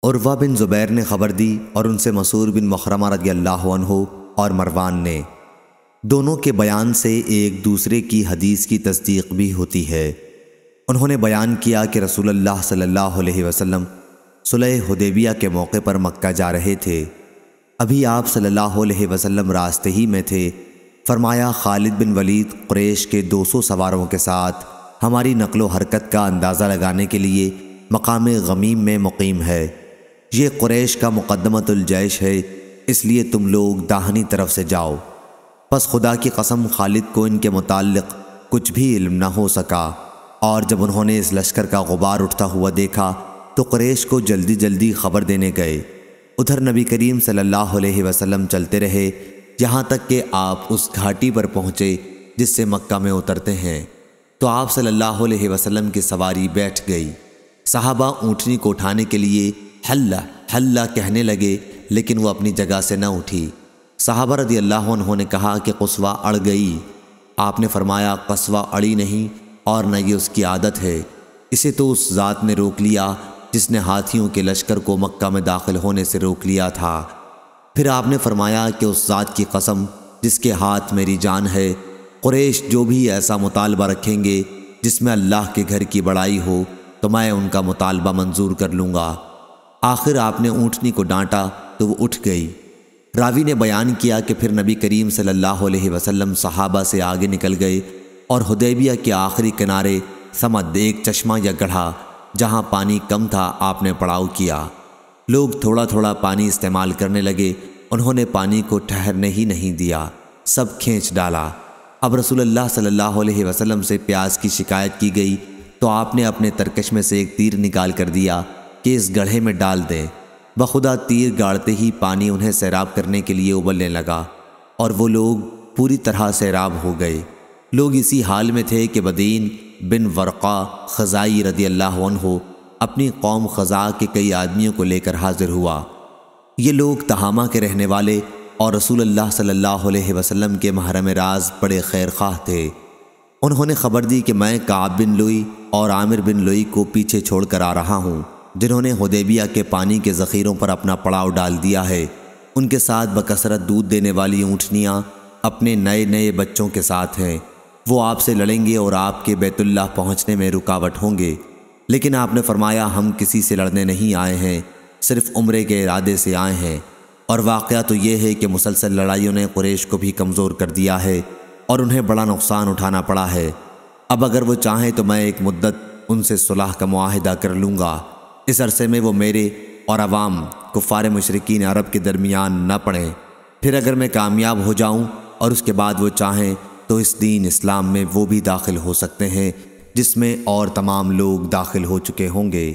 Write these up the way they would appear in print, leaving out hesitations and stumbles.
عروہ بن زبیر نے خبر دی اور ان سے مسعود بن مخرمہ رضی اللہ عنہ اور مروان نے، دونوں کے بیان سے ایک دوسرے کی حدیث کی تصدیق بھی ہوتی ہے۔ انہوں نے بیان کیا کہ رسول اللہ صلی اللہ علیہ وسلم صلح حدیبیہ کے موقع پر مکہ جا رہے تھے۔ ابھی آپ صلی اللہ علیہ وسلم راستے ہی میں تھے۔ فرمایا، خالد بن ولید قریش کے 200 سواروں کے ساتھ ہماری نقل و حرکت کا اندازہ لگانے کے لیے مقام غمیم میں مقیم ہے۔ یہ قریش کا مقدمۃ الجیش ہے، اس لیے تم لوگ داہنی طرف سے جاؤ۔ پس خدا کی قسم خالد کو ان کے متعلق کچھ بھی علم نہ ہو سکا، اور جب انہوں نے اس لشکر کا غبار اٹھتا ہوا دیکھا تو قریش کو جلدی جلدی خبر دینے گئے۔ ادھر نبی کریم صلی اللہ علیہ وسلم چلتے رہے یہاں تک کہ آپ اس گھاٹی پر پہنچے جس سے مکہ میں اترتے ہیں، تو آپ صلی اللہ علیہ وسلم کی سواری بیٹھ گئی۔ صحابہ اونٹنی کو اٹھانے کے لیے حلہ حلہ کہنے لگے، لیکن وہ اپنی جگہ سے نہ اٹھی۔ صحابہ رضی اللہ عنہ نے کہا کہ قصوہ اڑ گئی۔ آپ نے فرمایا، قصوہ اڑی نہیں اور نہ یہ اس کی عادت ہے، اسے تو اس ذات نے روک لیا جس نے ہاتھیوں کے لشکر کو مکہ میں داخل ہونے سے روک لیا تھا۔ پھر آپ نے فرمایا کہ اس ذات کی قسم جس کے ہاتھ میری جان ہے، قریش جو بھی ایسا مطالبہ رکھیں گے جس میں اللہ کے گھر کی بڑائی ہو تو میں ان کا مطالبہ منظور کر لوں گا۔ آخر آپ نے اونٹنی کو ڈانٹا تو وہ اٹھ گئی۔ راوی نے بیان کیا کہ پھر نبی کریم صلی اللہ علیہ وسلم صحابہ سے آگے نکل گئے اور حدیبیہ کے آخری کنارے سمد ایک چشمہ یا گڑھا جہاں پانی کم تھا آپ نے پڑاؤ کیا۔ لوگ تھوڑا تھوڑا پانی استعمال کرنے لگے، انہوں نے پانی کو ٹھہرنے ہی نہیں دیا، سب کھینچ ڈالا۔ اب رسول اللہ صلی اللہ علیہ وسلم سے پیاس کی شکایت کی گئی تو آپ نے اپنے ترکش میں سے ایک تیر نکال کر دیا کہ اس گڑھے میں ڈال دیں۔ بخدا تیر گاڑتے ہی پانی انہیں سیراب کرنے کے لیے ابلنے لگا اور وہ لوگ پوری طرح سیراب ہو گئے۔ لوگ اسی حال میں تھے کہ بدین بن ورقہ خزائی رضی اللہ عنہ اپنی قوم خزاع کے کئی آدمیوں کو لے کر حاضر ہوا۔ یہ لوگ تہامہ کے رہنے والے اور رسول اللہ صلی اللہ علیہ وسلم کے محرم راز بڑے خیر خواہ تھے۔ انہوں نے خبر دی کہ میں کعب بن لوئی اور عامر بن لوئی کو پیچھے چھوڑ کر آ رہا ہوں، جنہوں نے حدیبیہ کے پانی کے ذخیروں پر اپنا پڑاؤ ڈال دیا ہے۔ ان کے ساتھ بکثرت دودھ دینے والی اونٹنیاں اپنے نئے نئے بچوں کے ساتھ ہیں۔ وہ آپ سے لڑیں گے اور آپ کے بیت اللہ پہنچنے میں رکاوٹ ہوں گے، لیکن آپ نے فرمایا، ہم کسی سے لڑنے نہیں آئے ہیں، صرف عمرے کے ارادے سے آئے ہیں۔ اور واقعہ تو یہ ہے کہ مسلسل لڑائیوں نے قریش کو بھی کمزور کر دیا ہے اور انہیں بڑا نقصان اٹھانا پڑا ہے۔ اب اگر وہ چاہیں تو میں ایک مدت ان سے صلح کا معاہدہ کر لوں گا، اس عرصے میں وہ میرے اور عوام کفار مشرکین عرب کے درمیان نہ پڑیں۔ پھر اگر میں کامیاب ہو جاؤں اور اس کے بعد وہ چاہیں تو اس دین اسلام میں وہ بھی داخل ہو سکتے ہیں جس میں اور تمام لوگ داخل ہو چکے ہوں گے،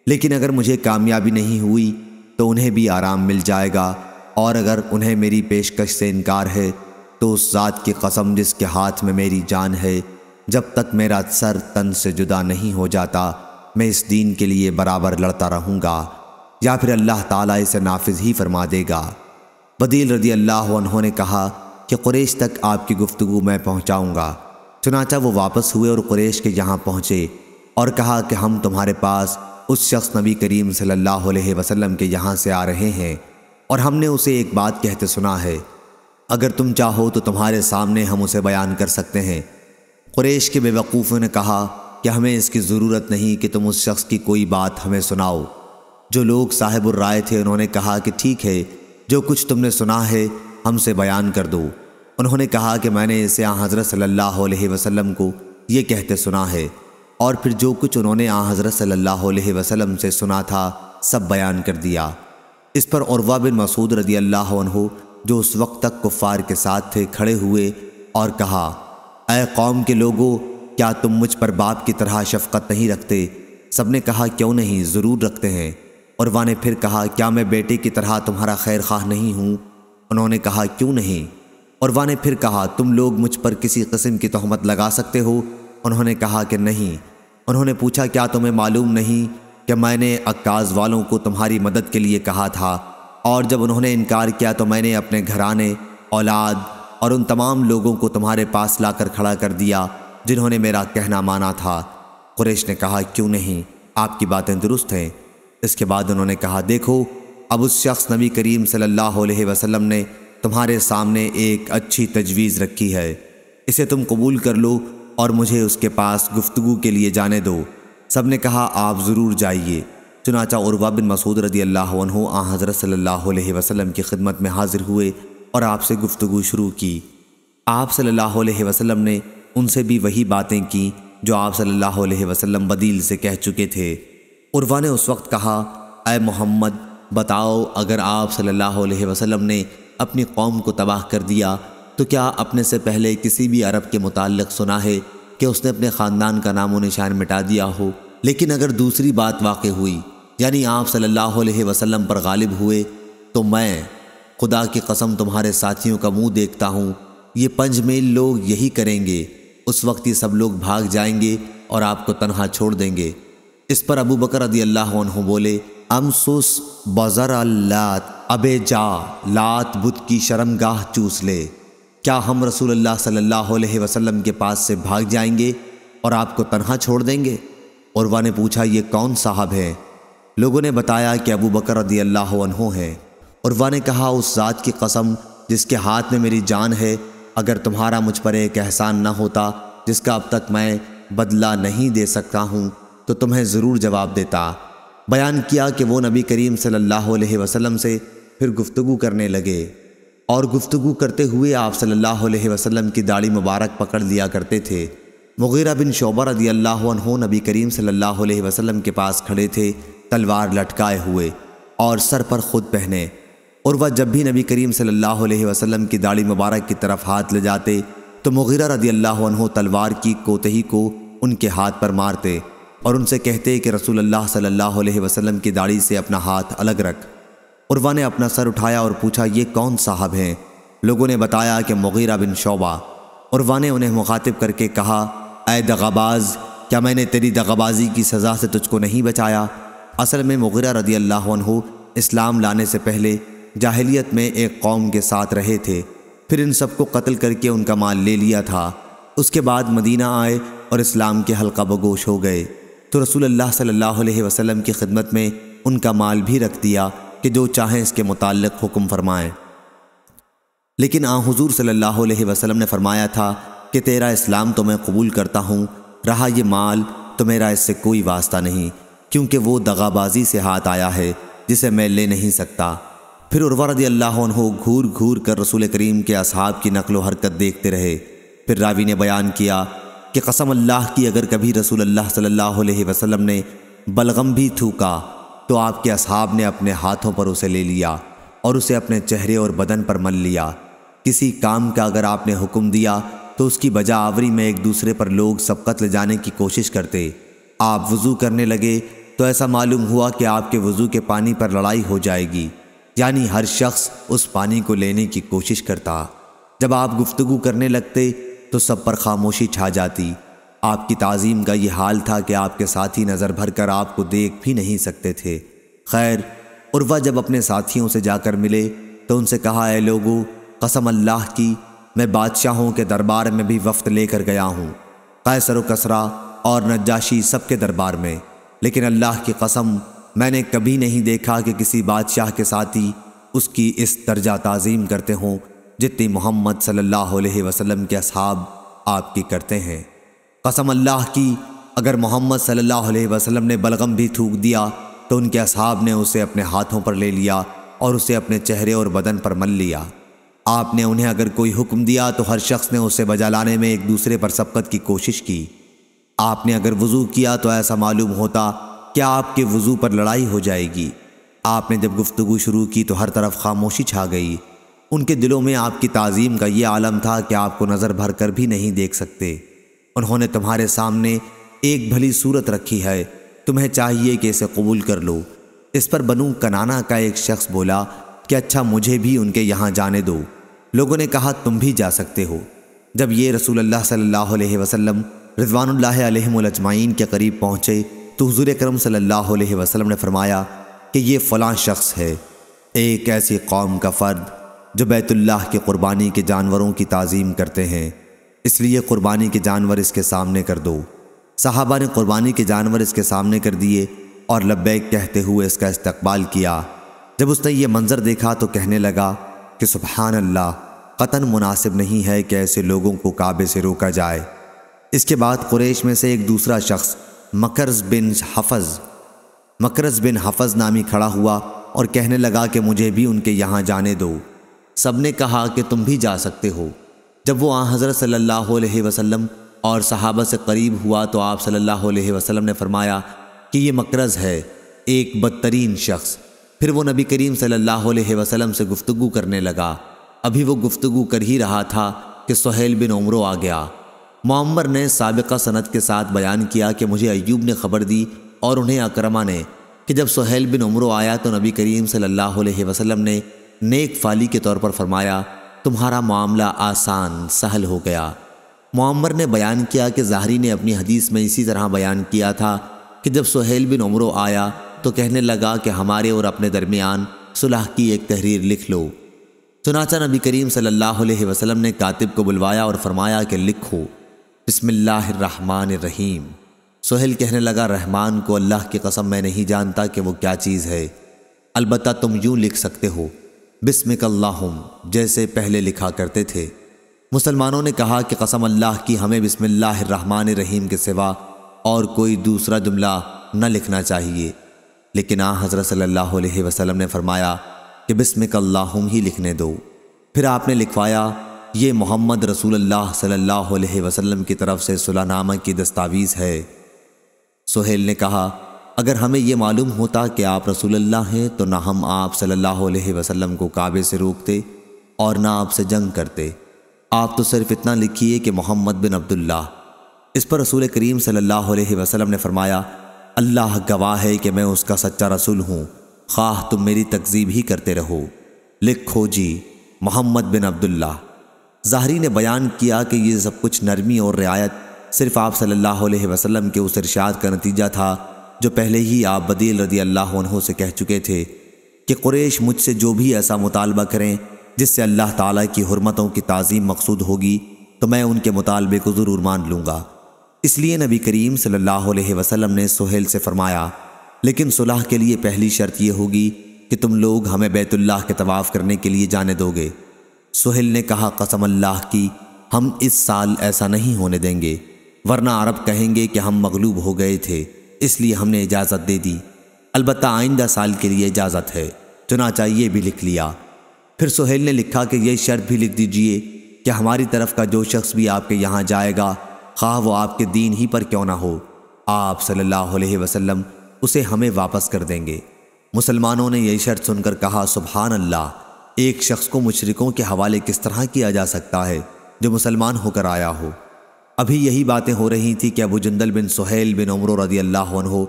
لیکن اگر مجھے کامیابی نہیں ہوئی تو انہیں بھی آرام مل جائے گا، اور اگر انہیں میری پیشکش سے انکار ہے تو اس ذات کی قسم جس کے ہاتھ میں میری جان ہے، جب تک میرا سر تن سے جدا نہیں ہو جاتا میں اس دین کے لیے برابر لڑتا رہوں گا، یا پھر اللہ تعالیٰ اسے نافذ ہی فرما دے گا۔ بدیل رضی اللہ عنہ نے کہا کہ قریش تک آپ کی گفتگو میں پہنچاؤں گا۔ چنانچہ وہ واپس ہوئے اور قریش کے یہاں پہنچے اور کہا کہ ہم تمہارے پاس اس شخص نبی کریم صلی اللہ علیہ وسلم کے یہاں سے آ رہے ہیں اور ہم نے اسے ایک بات کہتے سنا ہے، اگر تم چاہو تو تمہارے سامنے ہم اسے بیان کر سکتے ہیں۔ قریش کے بے وقوفوں نے کہا کہ ہمیں اس کی ضرورت نہیں کہ تم اس شخص کی کوئی بات ہمیں سناؤ۔ جو لوگ صاحب الرائے تھے انہوں نے کہا کہ ٹھیک ہے، جو کچھ تم نے سنا ہے ہم سے بیان کر دو۔ انہوں نے کہا کہ میں نے اسے حضرت صلی اللہ علیہ وسلم کو یہ کہتے سنا ہے، اور پھر جو کچھ انہوں نے حضرت صلی اللہ علیہ وسلم سے سنا تھا سب بیان کر دیا۔ اس پر عروہ بن مسعود رضی اللہ عنہ جو اس وقت تک کفار کے ساتھ تھے کھڑے ہوئے اور کہا، اے قوم کے لوگوں، کیا تم مجھ پر باپ کی طرح شفقت نہیں رکھتے؟ سب نے کہا کیوں نہیں، ضرور رکھتے ہیں۔ عروہ نے پھر کہا، کیا میں بیٹے کی طرح تمہارا خیر خواہ نہیں ہوں؟ انہوں نے کہا کیوں نہیں۔ عروہ نے پھر کہا، تم لوگ مجھ پر کسی قسم کی تہمت لگا سکتے ہو؟ انہوں نے کہا کہ نہیں۔ انہوں نے پوچھا، کیا تمہیں معلوم نہیں کہ میں نے عکاظ والوں کو تمہاری مدد کے لیے کہا تھا، اور جب انہوں نے انکار کیا تو میں نے اپنے گھرانے، اولاد اور ان تمام لوگوں کو تمہارے پاس لا کر کھڑا کر دیا جنہوں نے میرا کہنا مانا تھا؟ قریش نے کہا کیوں نہیں، آپ کی باتیں درست ہیں۔ اس کے بعد انہوں نے کہا دیکھو اب اس شخص نبی کریم صلی اللہ علیہ وسلم نے تمہارے سامنے ایک اچھی تجویز رکھی ہے، اسے تم قبول کر لو اور مجھے اس کے پاس گفتگو کے لیے جانے دو۔ سب نے کہا آپ ضرور جائیے۔ چنانچہ عروہ بن مسعود رضی اللہ عنہ آن حضرت صلی اللہ علیہ وسلم کی خدمت میں حاضر ہوئے اور آپ سے گفتگو شروع کی۔ آپ صلی اللہ علیہ وسلم نے ان سے بھی وہی باتیں کی جو آپ صلی اللہ علیہ وسلم بدیل سے کہہ چکے تھے۔ عروہ نے اس وقت کہا اے محمد بتاؤ، اگر آپ صلی اللہ علیہ وسلم نے اپنی قوم کو تباہ کر دیا تو کیا اپنے سے پہلے کسی بھی عرب کے متعلق سنا ہے کہ اس نے اپنے خاندان کا نام و نشان مٹا دیا ہو؟ لیکن اگر دوسری بات واقع ہوئی، یعنی آپ صلی اللہ علیہ وسلم پر غالب ہوئے، تو میں خدا کی قسم تمہارے ساتھیوں کا منہ دیکھتا ہوں، یہ 5 میل لوگ یہی کریں گے۔ اس وقت یہ سب لوگ بھاگ جائیں گے اور آپ کو تنہا چھوڑ دیں گے۔ اس پر ابو بکر رضی اللہ عنہ بولے امسس بزر اللات، ابے جا لات بت کی شرمگاہ چوس لے، کیا ہم رسول اللہ صلی اللہ علیہ وسلم کے پاس سے بھاگ جائیں گے اور آپ کو تنہا چھوڑ دیں گے؟ عروہ نے پوچھا یہ کون صاحب ہے؟ لوگوں نے بتایا کہ ابو بکر رضی اللہ عنہ ہیں۔ عروہ نے کہا اس ذات کی قسم جس کے ہاتھ میں میری جان ہے، اگر تمہارا مجھ پر ایک احسان نہ ہوتا جس کا اب تک میں بدلہ نہیں دے سکتا ہوں تو تمہیں ضرور جواب دیتا۔ بیان کیا کہ وہ نبی کریم صلی اللہ علیہ وسلم سے پھر گفتگو کرنے لگے اور گفتگو کرتے ہوئے آپ صلی اللہ علیہ وسلم کی داڑھی مبارک پکڑ لیا کرتے تھے۔ مغیرہ بن شعبہ رضی اللہ عنہ نبی کریم صلی اللہ علیہ وسلم کے پاس کھڑے تھے، تلوار لٹکائے ہوئے اور سر پر خود پہنے۔ عروہ جب بھی نبی کریم صلی اللہ علیہ وسلم کی داڑھی مبارک کی طرف ہاتھ لے جاتے تو مغیرہ رضی اللہ عنہ تلوار کی کوتہی کو ان کے ہاتھ پر مارتے اور ان سے کہتے کہ رسول اللہ صلی اللہ علیہ وسلم کی داڑھی سے اپنا ہاتھ الگ رکھ۔ عروہ نے اپنا سر اٹھایا اور پوچھا یہ کون صاحب ہیں؟ لوگوں نے بتایا کہ مغیرہ بن شعبہ۔ عروہ نے انہیں مخاطب کر کے کہا اے دغاباز، کیا میں نے تیری دغابازی کی سزا سے تجھ کو نہیں بچایا؟ اصل میں مغیرہ رضی اللہ عنہ اسلام لانے سے پہلے جاہلیت میں ایک قوم کے ساتھ رہے تھے، پھر ان سب کو قتل کر کے ان کا مال لے لیا تھا۔ اس کے بعد مدینہ آئے اور اسلام کے حلقہ بگوش ہو گئے تو رسول اللہ صلی اللہ علیہ وسلم کی خدمت میں ان کا مال بھی رکھ دیا کہ جو چاہیں اس کے متعلق حکم فرمائیں۔ لیکن آن حضور صلی اللہ علیہ وسلم نے فرمایا تھا کہ تیرا اسلام تو میں قبول کرتا ہوں، رہا یہ مال تو میرا اس سے کوئی واسطہ نہیں، کیونکہ وہ دغابازی سے ہاتھ آیا ہے جسے میں لے نہیں سکتا۔ پھر عروہ رضی اللہ عنہ گھور گھور کر رسول کریم کے اصحاب کی نقل و حرکت دیکھتے رہے۔ پھر راوی نے بیان کیا کہ قسم اللہ کی اگر کبھی رسول اللہ صلی اللہ علیہ وسلم نے بلغم بھی تھوکا تو آپ کے اصحاب نے اپنے ہاتھوں پر اسے لے لیا اور اسے اپنے چہرے اور بدن پر مل لیا۔ کسی کام کا اگر آپ نے حکم دیا تو اس کی بجا آوری میں ایک دوسرے پر لوگ سبقت لے جانے کی کوشش کرتے۔ آپ وضو کرنے لگے تو ایسا معلوم ہوا کہ آپ کے وضو کے پانی پر لڑائی ہو جائے گی، یعنی ہر شخص اس پانی کو لینے کی کوشش کرتا۔ جب آپ گفتگو کرنے لگتے تو سب پر خاموشی چھا جاتی۔ آپ کی تعظیم کا یہ حال تھا کہ آپ کے ساتھی نظر بھر کر آپ کو دیکھ بھی نہیں سکتے تھے۔ خیر، عروہ جب اپنے ساتھیوں سے جا کر ملے تو ان سے کہا اے لوگو، قسم اللہ کی میں بادشاہوں کے دربار میں بھی وفد لے کر گیا ہوں، قیصر و کسریٰ اور نجاشی سب کے دربار میں، لیکن اللہ کی قسم میں نے کبھی نہیں دیکھا کہ کسی بادشاہ کے ساتھی اس کی اس درجہ تعظیم کرتے ہوں جتنی محمد صلی اللہ علیہ وسلم کے اصحاب آپ کی کرتے ہیں۔ قسم اللہ کی اگر محمد صلی اللہ علیہ وسلم نے بلغم بھی تھوک دیا تو ان کے اصحاب نے اسے اپنے ہاتھوں پر لے لیا اور اسے اپنے چہرے اور بدن پر مل لیا۔ آپ نے انہیں اگر کوئی حکم دیا تو ہر شخص نے اسے بجا لانے میں ایک دوسرے پر سبقت کی کوشش کی۔ آپ نے اگر وضو کیا تو ایسا معلوم ہوتا کہ آپ کے وضو پر لڑائی ہو جائے گی۔ آپ نے جب گفتگو شروع کی تو ہر طرف خاموشی چھا گئی۔ ان کے دلوں میں آپ کی تعظیم کا یہ عالم تھا کہ آپ کو نظر بھر کر بھی نہیں دیکھ سکتے۔ انہوں نے تمہارے سامنے ایک بھلی صورت رکھی ہے، تمہیں چاہیے کہ اسے قبول کر لو۔ اس پر بنو کنانا کا ایک شخص بولا کہ اچھا مجھے بھی ان کے یہاں جانے دو۔ لوگوں نے کہا تم بھی جا سکتے ہو۔ جب یہ رسول اللہ صلی اللہ علیہ وسلم رضوان اللہ علیہم اجمعین کے قریب پہنچے تو حضور اکرم صلی اللہ علیہ وسلم نے فرمایا کہ یہ فلاں شخص ہے، ایک ایسی قوم کا فرد جو بیت اللہ کے قربانی کے جانوروں کی تعظیم کرتے ہیں، اس لیے قربانی کے جانور اس کے سامنے کر دو۔ صحابہ نے قربانی کے جانور اس کے سامنے کر دیے اور لبیک کہتے ہوئے اس کا استقبال کیا۔ جب اس نے یہ منظر دیکھا تو کہنے لگا کہ سبحان اللہ، قطعاً مناسب نہیں ہے کہ ایسے لوگوں کو کعبے سے روکا جائے۔ اس کے بعد قریش میں سے ایک دوسرا شخص مکرز بن حفظ نامی کھڑا ہوا اور کہنے لگا کہ مجھے بھی ان کے یہاں جانے دو۔ سب نے کہا کہ تم بھی جا سکتے ہو۔ جب وہ حضرت صلی اللہ علیہ وسلم اور صحابہ سے قریب ہوا تو آپ صلی اللہ علیہ وسلم نے فرمایا کہ یہ مکرز ہے، ایک بدترین شخص۔ پھر وہ نبی کریم صلی اللہ علیہ وسلم سے گفتگو کرنے لگا۔ ابھی وہ گفتگو کر ہی رہا تھا کہ سہیل بن عمرو آ گیا۔ معمر نے سابقہ سند کے ساتھ بیان کیا کہ مجھے ایوب نے خبر دی اور انہیں اکرمہ نے کہ جب سہیل بن عمرو آیا تو نبی کریم صلی اللہ علیہ وسلم نے نیک فالی کے طور پر فرمایا تمہارا معاملہ آسان سہل ہو گیا۔ معمر نے بیان کیا کہ ظاہری نے اپنی حدیث میں اسی طرح بیان کیا تھا کہ جب سہیل بن عمرو آیا تو کہنے لگا کہ ہمارے اور اپنے درمیان صلح کی ایک تحریر لکھ لو۔ چنانچہ نبی کریم صلی اللہ علیہ وسلم نے کاتب کو بلوایا اور فرمایا کہ لکھو بسم اللہ الرحمن الرحیم۔ سہیل کہنے لگا رحمان کو اللہ کی قسم میں نہیں جانتا کہ وہ کیا چیز ہے، البتہ تم یوں لکھ سکتے ہو بسمک اللہم، جیسے پہلے لکھا کرتے تھے۔ مسلمانوں نے کہا کہ قسم اللہ کی ہمیں بسم اللہ الرحمن الرحیم کے سوا اور کوئی دوسرا جملہ نہ لکھنا چاہیے، لیکن حضرت صلی اللہ علیہ وسلم نے فرمایا کہ بسمک اللہم ہی لکھنے دو۔ پھر آپ نے لکھوایا یہ محمد رسول اللہ صلی اللہ علیہ وسلم کی طرف سے صلح نامہ کی دستاویز ہے۔ سہیل نے کہا اگر ہمیں یہ معلوم ہوتا کہ آپ رسول اللہ ہیں تو نہ ہم آپ صلی اللہ علیہ وسلم کو کعبے سے روکتے اور نہ آپ سے جنگ کرتے، آپ تو صرف اتنا لکھیے کہ محمد بن عبداللہ۔ اس پر رسول کریم صلی اللہ علیہ وسلم نے فرمایا اللہ گواہ ہے کہ میں اس کا سچا رسول ہوں، خواہ تم میری تکذیب ہی کرتے رہو، لکھو جی محمد بن عبداللہ۔ ظاہری نے بیان کیا کہ یہ سب کچھ نرمی اور رعایت صرف آپ صلی اللہ علیہ وسلم کے اس ارشاد کا نتیجہ تھا جو پہلے ہی آپ بدیل رضی اللہ عنہ سے کہہ چکے تھے کہ قریش مجھ سے جو بھی ایسا مطالبہ کریں جس سے اللہ تعالیٰ کی حرمتوں کی تعظیم مقصود ہوگی تو میں ان کے مطالبے کو ضرور مان لوں گا۔ اس لیے نبی کریم صلی اللہ علیہ وسلم نے سہیل سے فرمایا لیکن صلح کے لیے پہلی شرط یہ ہوگی کہ تم لوگ ہمیں بیت اللہ کے طواف کرنے کے لیے جانے دو گے۔ سہیل نے کہا قسم اللہ کی ہم اس سال ایسا نہیں ہونے دیں گے، ورنہ عرب کہیں گے کہ ہم مغلوب ہو گئے تھے اس لیے ہم نے اجازت دے دی، البتہ آئندہ سال کے لیے اجازت ہے۔ چنانچہ یہ بھی لکھ لیا۔ پھر سہیل نے لکھا کہ یہ شرط بھی لکھ دیجئے کہ ہماری طرف کا جو شخص بھی آپ کے یہاں جائے گا خواہ وہ آپ کے دین ہی پر کیوں نہ ہو، آپ صلی اللہ علیہ وسلم اسے ہمیں واپس کر دیں گے۔ مسلمانوں نے یہ شرط سن کر کہا سبحان اللہ، ایک شخص کو مشرکوں کے حوالے کس طرح کیا جا سکتا ہے جو مسلمان ہو کر آیا ہو۔ ابھی یہی باتیں ہو رہی تھی کہ ابو جندل بن سہیل بن عمرو رضی اللہ عنہ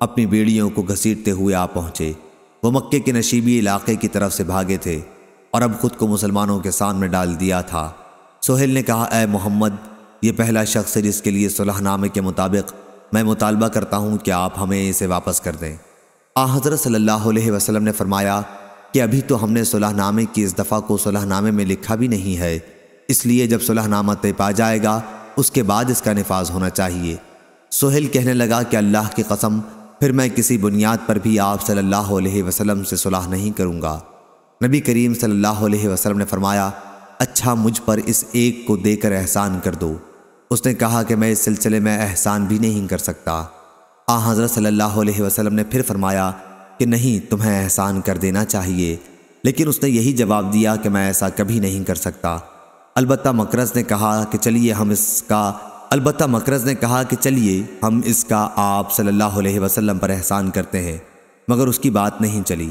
اپنی بیڑیوں کو گھسیٹتے ہوئے آ پہنچے۔ وہ مکے کے نشیبی علاقے کی طرف سے بھاگے تھے اور اب خود کو مسلمانوں کے سامنے ڈال دیا تھا۔ سہیل نے کہا اے محمد، یہ پہلا شخص ہے جس کے لیے صلح نامے کے مطابق میں مطالبہ کرتا ہوں کہ آپ ہمیں اسے واپس کر دیں۔ حضرت صلی اللہ علیہ وسلم نے فرمایا کہ ابھی تو ہم نے صلح نامے کی اس دفعہ کو صلح نامے میں لکھا بھی نہیں ہے، اس لیے جب صلح نامہ طے پا جائے گا اس کے بعد اس کا نفاذ ہونا چاہیے۔ سہیل کہنے لگا کہ اللہ کی قسم پھر میں کسی بنیاد پر بھی آپ صلی اللہ علیہ وسلم سے صلح نہیں کروں گا۔ نبی کریم صلی اللہ علیہ وسلم نے فرمایا اچھا مجھ پر اس ایک کو دے کر احسان کر دو۔ اس نے کہا کہ میں اس سلسلے میں احسان بھی نہیں کر سکتا۔ حضرت صلی اللہ علیہ وسلم نے پھر فرمایا کہ نہیں، تمہیں احسان کر دینا چاہیے، لیکن اس نے یہی جواب دیا کہ میں ایسا کبھی نہیں کر سکتا۔ البتہ مکرز نے کہا کہ چلیے ہم اس کا آپ صلی اللہ علیہ وسلم پر احسان کرتے ہیں، مگر اس کی بات نہیں چلی۔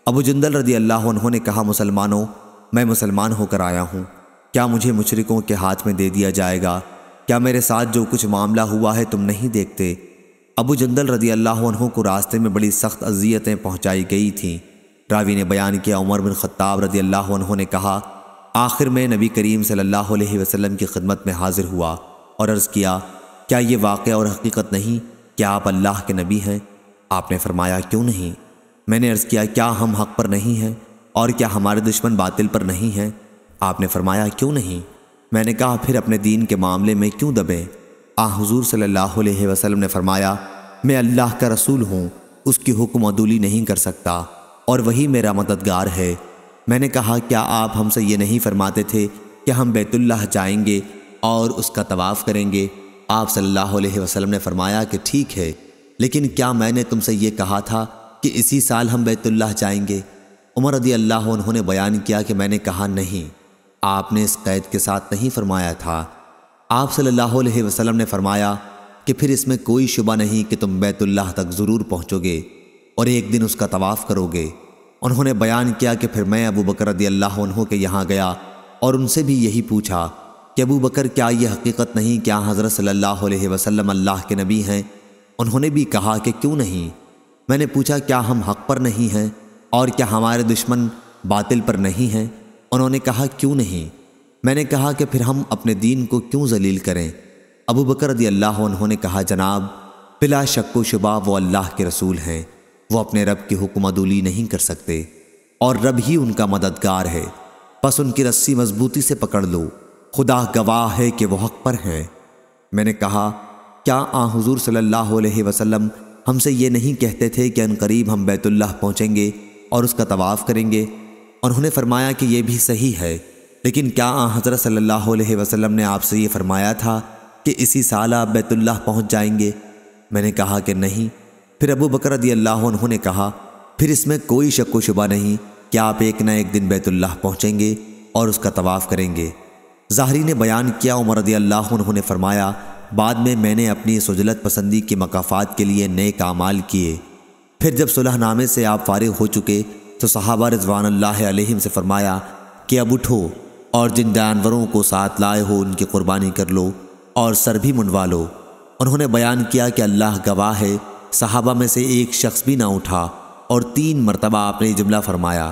ابو جندل رضی اللہ عنہ نے کہا مسلمانوں، میں مسلمان ہو کر آیا ہوں، کیا مجھے مشرکوں کے ہاتھ میں دے دیا جائے گا؟ کیا میرے ساتھ جو کچھ معاملہ ہوا ہے تم نہیں دیکھتے؟ ابو جندل رضی اللہ عنہ کو راستے میں بڑی سخت اذیتیں پہنچائی گئی تھیں۔ راوی نے بیان کیا عمر بن خطاب رضی اللہ عنہ نے کہا آخر میں نبی کریم صلی اللہ علیہ وسلم کی خدمت میں حاضر ہوا اور عرض کیا کیا یہ واقعہ اور حقیقت نہیں کہ آپ اللہ کے نبی ہیں؟ آپ نے فرمایا کیوں نہیں؟ میں نے عرض کیا کیا ہم حق پر نہیں ہیں اور کیا ہمارے دشمن باطل پر نہیں ہیں؟ آپ نے فرمایا کیوں نہیں؟ میں نے کہا پھر اپنے دین کے معاملے میں کیوں دبیں؟ حضور صلی اللہ علیہ وسلم نے فرمایا میں اللہ کا رسول ہوں، اس کی حکم عدولی نہیں کر سکتا اور وہی میرا مددگار ہے۔ میں نے کہا کیا آپ ہم سے یہ نہیں فرماتے تھے کہ ہم بیت اللہ جائیں گے اور اس کا طواف کریں گے؟ آپ صلی اللہ علیہ وسلم نے فرمایا کہ ٹھیک ہے، لیکن کیا میں نے تم سے یہ کہا تھا کہ اسی سال ہم بیت اللہ جائیں گے؟ عمر رضی اللہ عنہ نے بیان کیا کہ میں نے کہا نہیں، آپ نے اس قید کے ساتھ نہیں فرمایا تھا۔ آپ صلی اللہ علیہ وسلم نے فرمایا کہ پھر اس میں کوئی شبہ نہیں کہ تم بیت اللہ تک ضرور پہنچو گے اور ایک دن اس کا طواف کرو گے۔ انہوں نے بیان کیا کہ پھر میں ابو بکر رضی اللہ عنہ کے یہاں گیا اور ان سے بھی یہی پوچھا کہ ابو بکر کیا یہ حقیقت نہیں کہ حضرت صلی اللہ علیہ وسلم اللہ کے نبی ہیں؟ انہوں نے بھی کہا کہ کیوں نہیں۔ میں نے پوچھا کیا ہم حق پر نہیں ہیں اور کیا ہمارے دشمن باطل پر نہیں ہیں؟ انہوں نے کہا کیوں نہیں۔ میں نے کہا کہ پھر ہم اپنے دین کو کیوں ذلیل کریں؟ ابو بکر رضی اللہ عنہ نے کہا جناب، بلا شک و شبہ وہ اللہ کے رسول ہیں، وہ اپنے رب کی حکم عدولی نہیں کر سکتے اور رب ہی ان کا مددگار ہے، پس ان کی رسی مضبوطی سے پکڑ لو، خدا گواہ ہے کہ وہ حق پر ہیں۔ میں نے کہا کیا حضور صلی اللہ علیہ وسلم ہم سے یہ نہیں کہتے تھے کہ عنقریب ہم بیت اللہ پہنچیں گے اور اس کا طواف کریں گے؟ انہوں نے فرمایا کہ یہ بھی صحیح ہے، لیکن کیا حضرت صلی اللہ علیہ وسلم نے آپ سے یہ فرمایا تھا کہ اسی سال آپ بیت اللہ پہنچ جائیں گے؟ میں نے کہا کہ نہیں۔ پھر ابو بکر رضی اللہ عنہ نے کہا پھر اس میں کوئی شک و شبہ نہیں کہ آپ ایک نہ ایک دن بیت اللہ پہنچیں گے اور اس کا طواف کریں گے۔ ظاہری نے بیان کیا عمر رضی اللہ عنہ نے فرمایا بعد میں نے اپنی سجلت پسندی کی مکافات کے لیے نیک اعمال کیے۔ پھر جب صلح نامے سے آپ فارغ ہو چکے تو صحابہ رضوان اللہ علیہم سے فرمایا کہ اب اٹھو اور جن جانوروں کو ساتھ لائے ہو ان کی قربانی کر لو اور سر بھی منڈوا لو۔ انہوں نے بیان کیا کہ اللہ گواہ ہے، صحابہ میں سے ایک شخص بھی نہ اٹھا اور 3 مرتبہ آپ نے جملہ فرمایا۔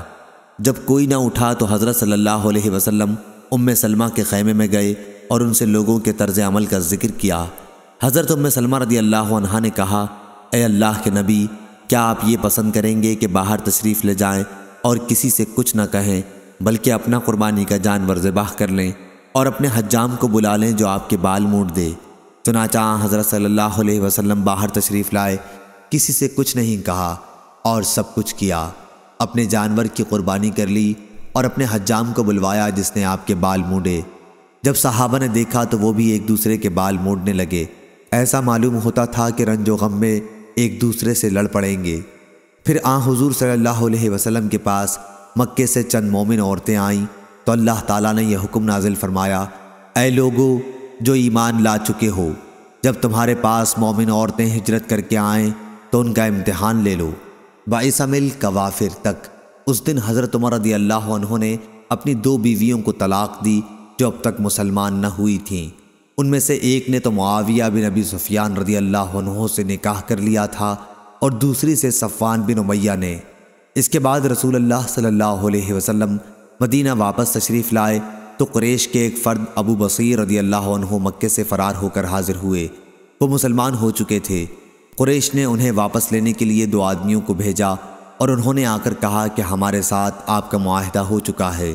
جب کوئی نہ اٹھا تو حضرت صلی اللہ علیہ وسلم ام سلمہ کے خیمے میں گئے اور ان سے لوگوں کے طرز عمل کا ذکر کیا۔ حضرت ام سلمہ رضی اللہ عنہا نے کہا اے اللہ کے نبی، کیا آپ یہ پسند کریں گے کہ باہر تشریف لے جائیں اور کسی سے کچھ نہ کہیں بلکہ اپنا قربانی کا جانور ذبح کر لیں اور اپنے حجام کو بلا لیں جو آپ کے بال مونڈ دے؟ چنانچہ حضرت صلی اللہ علیہ وسلم باہر تشریف لائے، کسی سے کچھ نہیں کہا اور سب کچھ کیا، اپنے جانور کی قربانی کر لی اور اپنے حجام کو بلوایا جس نے آپ کے بال مونڈے۔ جب صحابہ نے دیکھا تو وہ بھی ایک دوسرے کے بال مونڈنے لگے، ایسا معلوم ہوتا تھا کہ رنج و غم میں ایک دوسرے سے لڑ پڑیں گے۔ پھر حضور صلی اللہ علیہ وسلم کے پاس مکے سے چند مومن عورتیں آئیں تو اللہ تعالیٰ نے یہ حکم نازل فرمایا اے لوگو جو ایمان لا چکے ہو، جب تمہارے پاس مومن عورتیں ہجرت کر کے آئیں تو ان کا امتحان لے لو۔ بائسمل کوافر تک اس دن حضرت عمر رضی اللہ عنہ نے اپنی 2 بیویوں کو طلاق دی جو اب تک مسلمان نہ ہوئی تھیں۔ ان میں سے ایک نے تو معاویہ بن ابی سفیان رضی اللہ عنہ سے نکاح کر لیا تھا اور دوسری سے صفوان بن امیہ نے۔ اس کے بعد رسول اللہ صلی اللہ علیہ وسلم مدینہ واپس تشریف لائے تو قریش کے ایک فرد ابو بصیر رضی اللہ عنہ مکے سے فرار ہو کر حاضر ہوئے۔ وہ مسلمان ہو چکے تھے۔ قریش نے انہیں واپس لینے کے لیے 2 آدمیوں کو بھیجا اور انہوں نے آ کر کہا کہ ہمارے ساتھ آپ کا معاہدہ ہو چکا ہے۔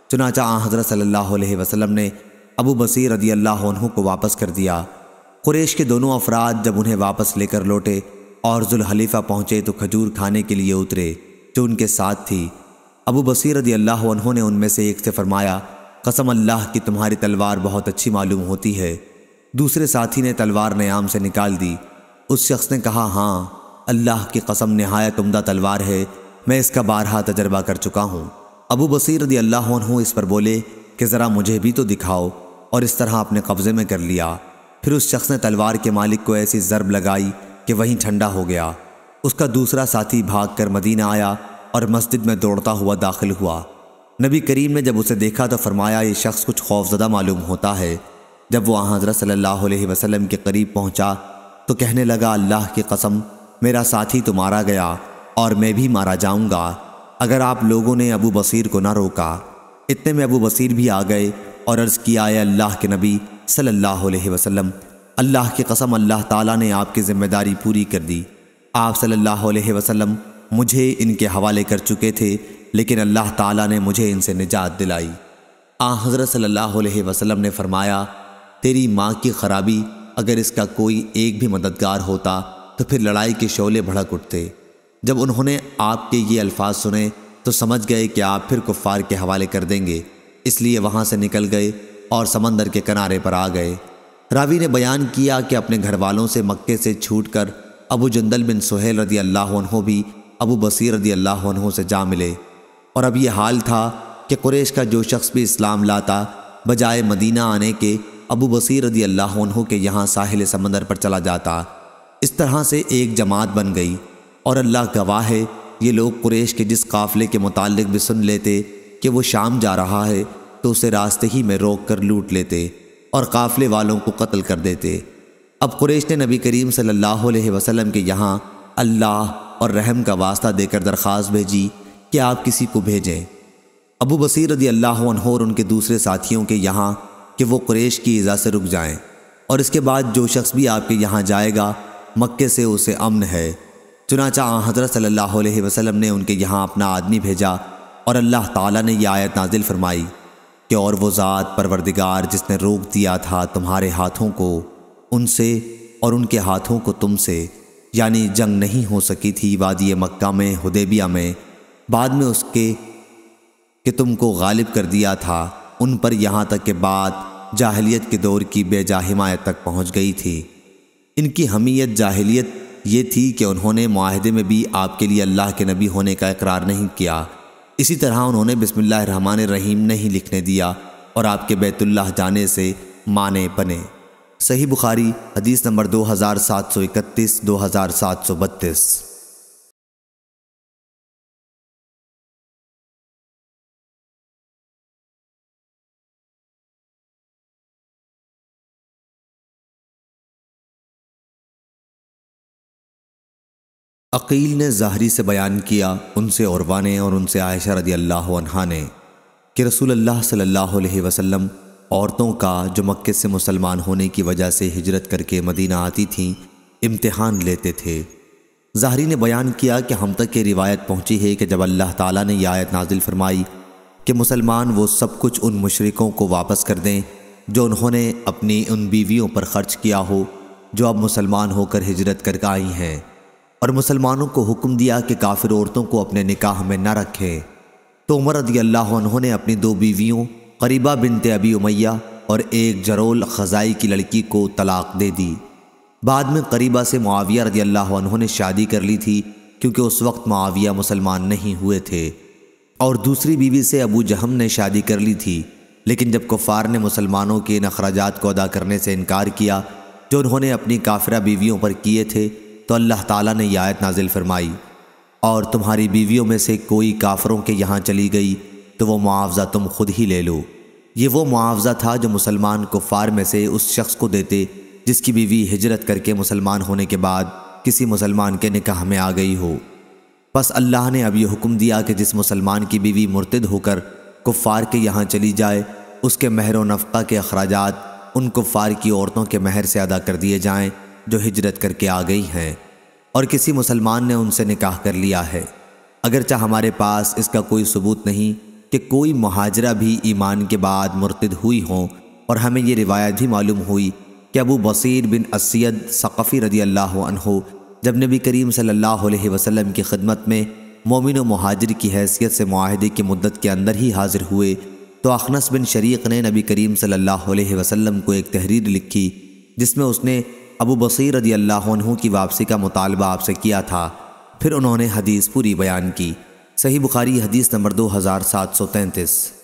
چنانچہ حضرت صلی اللہ علیہ وسلم نے ابو بصیر رضی اللہ عنہ کو واپس کر دیا۔ قریش کے دونوں افراد جب انہیں واپس لے کر لوٹے اور ذوالحلیفہ پہنچے تو کھجور کھانے کے لیے اترے جو ان کے ساتھ تھی۔ ابو بصیر رضی اللہ عنہ نے ان میں سے ایک سے فرمایا قسم اللہ کی تمہاری تلوار بہت اچھی معلوم ہوتی ہے۔ دوسرے ساتھی نے تلوار نیام سے نکال دی۔ اس شخص نے کہا ہاں اللہ کی قسم نہایت عمدہ تلوار ہے، میں اس کا بارہا تجربہ کر چکا ہوں۔ ابو بصیر رضی اللہ عنہ اس پر بولے کہ ذرا مجھے بھی تو دکھاؤ، اور اس طرح اپنے قبضے میں کر لیا۔ پھر اس شخص نے تلوار کے مالک کو ایسی ضرب لگائی کہ وہیں ٹھنڈا ہو گیا۔ اس کا دوسرا ساتھی بھاگ کر مدینہ آیا اور مسجد میں دوڑتا ہوا داخل ہوا۔ نبی کریم نے جب اسے دیکھا تو فرمایا یہ شخص کچھ خوفزدہ معلوم ہوتا ہے۔ جب وہ حضرت صلی اللہ علیہ وسلم کے قریب پہنچا تو کہنے لگا اللہ کی قسم میرا ساتھی تو مارا گیا اور میں بھی مارا جاؤں گا اگر آپ لوگوں نے ابو بصیر کو نہ روکا۔ اتنے میں ابو بصیر بھی آ گئے اور عرض کیا اے اللہ کے نبی صلی اللہ علیہ وسلم، اللہ کی قسم اللہ تعالیٰ نے آپ کی ذمہ داری پوری کر دی۔ آپ صلی اللہ علیہ وسلم مجھے ان کے حوالے کر چکے تھے لیکن اللہ تعالیٰ نے مجھے ان سے نجات دلائی۔ حضرت صلی اللہ علیہ وسلم نے فرمایا تیری ماں کی خرابی اگر اس کا کوئی ایک بھی مددگار ہوتا تو پھر لڑائی کے شعلے بھڑک اٹھتے۔ جب انہوں نے آپ کے یہ الفاظ سنے تو سمجھ گئے کہ آپ پھر کفار کے حوالے کر دیں گے، اس لیے وہاں سے نکل گئے اور سمندر کے کنارے پر آ گئے۔ راوی نے بیان کیا کہ اپنے گھر والوں سے مکے سے چھوٹ کر ابو جندل بن سہیل رضی اللہ عنہ بھی ابو بصیر رضی اللہ عنہ سے جا ملے، اور اب یہ حال تھا کہ قریش کا جو شخص بھی اسلام لاتا بجائے مدینہ آنے کے ابو بصیر رضی اللہ عنہ کے یہاں ساحل سمندر پر چلا جاتا۔ اس طرح سے ایک جماعت بن گئی، اور اللہ گواہ ہے یہ لوگ قریش کے جس قافلے کے متعلق بھی سن لیتے کہ وہ شام جا رہا ہے تو اسے راستے ہی میں روک کر لوٹ لیتے اور قافلے والوں کو قتل کر دیتے۔ اب قریش نے نبی کریم صلی اللہ علیہ وسلم کے یہاں اللہ اور رحم کا واسطہ دے کر درخواست بھیجی کہ آپ کسی کو بھیجیں ابو بصیر رضی اللہ عنہ اور ان کے دوسرے ساتھیوں کے یہاں کہ وہ قریش کی ایذا سے رک جائیں، اور اس کے بعد جو شخص بھی آپ کے یہاں جائے گا مکے سے اسے امن ہے۔ چنانچہ حضرت صلی اللہ علیہ وسلم نے ان کے یہاں اپنا آدمی بھیجا، اور اللہ تعالیٰ نے یہ آیت نازل فرمائی کہ اور وہ ذات پروردگار جس نے روک دیا تھا تمہارے ہاتھوں کو ان سے اور ان کے ہاتھوں کو تم سے، یعنی جنگ نہیں ہو سکی تھی وادی مکہ میں حدیبیہ میں، بعد میں اس کے کہ تم کو غالب کر دیا تھا ان پر، یہاں تک کہ بات جاہلیت کے دور کی بے جا حمایت تک پہنچ گئی تھی۔ ان کی حمیت جاہلیت یہ تھی کہ انہوں نے معاہدے میں بھی آپ کے لیے اللہ کے نبی ہونے کا اقرار نہیں کیا، اسی طرح انہوں نے بسم اللہ الرحمن الرحیم نہیں لکھنے دیا اور آپ کے بیت اللہ جانے سے مانے بنے۔ صحیح بخاری حدیث نمبر 2731 2732۔ عقیل نے زہری سے بیان کیا، ان سے عروہ نے اور ان سے عائشہ رضی اللہ عنہا نے کہ رسول اللہ صلی اللہ علیہ وسلم عورتوں کا جو مکے سے مسلمان ہونے کی وجہ سے ہجرت کر کے مدینہ آتی تھیں امتحان لیتے تھے۔ زہری نے بیان کیا کہ ہم تک یہ روایت پہنچی ہے کہ جب اللہ تعالیٰ نے یہ آیت نازل فرمائی کہ مسلمان وہ سب کچھ ان مشرکوں کو واپس کر دیں جو انہوں نے اپنی ان بیویوں پر خرچ کیا ہو جو اب مسلمان ہو کر ہجرت کر کے آئی ہیں، اور مسلمانوں کو حکم دیا کہ کافر عورتوں کو اپنے نکاح میں نہ رکھیں، تو عمر رضی اللہ عنہ نے اپنی 2 بیویوں قریبہ بنت ابی امیہ اور ایک جرول خزائی کی لڑکی کو طلاق دے دی۔ بعد میں قریبہ سے معاویہ رضی اللہ عنہ نے شادی کر لی تھی، کیونکہ اس وقت معاویہ مسلمان نہیں ہوئے تھے، اور دوسری بیوی سے ابو جہم نے شادی کر لی تھی، لیکن جب کفار نے مسلمانوں کے ان اخراجات کو ادا کرنے سے انکار کیا جو انہوں نے اپنی کافرہ بیویوں پر کیے تھے، تو اللہ تعالیٰ نے یہ آیت نازل فرمائی، اور تمہاری بیویوں میں سے کوئی کافروں کے یہاں چلی گئی تو وہ معاوضہ تم خود ہی لے لو۔ یہ وہ معاوضہ تھا جو مسلمان کفار میں سے اس شخص کو دیتے جس کی بیوی ہجرت کر کے مسلمان ہونے کے بعد کسی مسلمان کے نکاح میں آ گئی ہو۔ پس اللہ نے اب یہ حکم دیا کہ جس مسلمان کی بیوی مرتد ہو کر کفار کے یہاں چلی جائے، اس کے مہر و نفقہ کے اخراجات ان کفار کی عورتوں کے مہر سے ادا کر دیے جائیں جو ہجرت کر کے آ گئی ہیں، اور کسی مسلمان نے ان سے نکاح کر لیا ہے، اگرچہ ہمارے پاس اس کا کوئی ثبوت نہیں کہ کوئی مہاجرہ بھی ایمان کے بعد مرتد ہوئی ہوں، اور ہمیں یہ روایت بھی معلوم ہوئی کہ ابو بصیر بن اسید ثقفی رضی اللہ عنہ جب نبی کریم صلی اللہ علیہ وسلم کی خدمت میں مومن و مہاجر کی حیثیت سے معاہدے کی مدت کے اندر ہی حاضر ہوئے، تو اخنس بن شریق نے نبی کریم صلی اللہ علیہ وسلم کو ایک تحریر لکھی جس میں اس نے ابو بصیر رضی اللہ عنہ کی واپسی کا مطالبہ آپ سے کیا تھا۔ پھر انہوں نے حدیث پوری بیان کی۔ صحیح بخاری حدیث نمبر 2733۔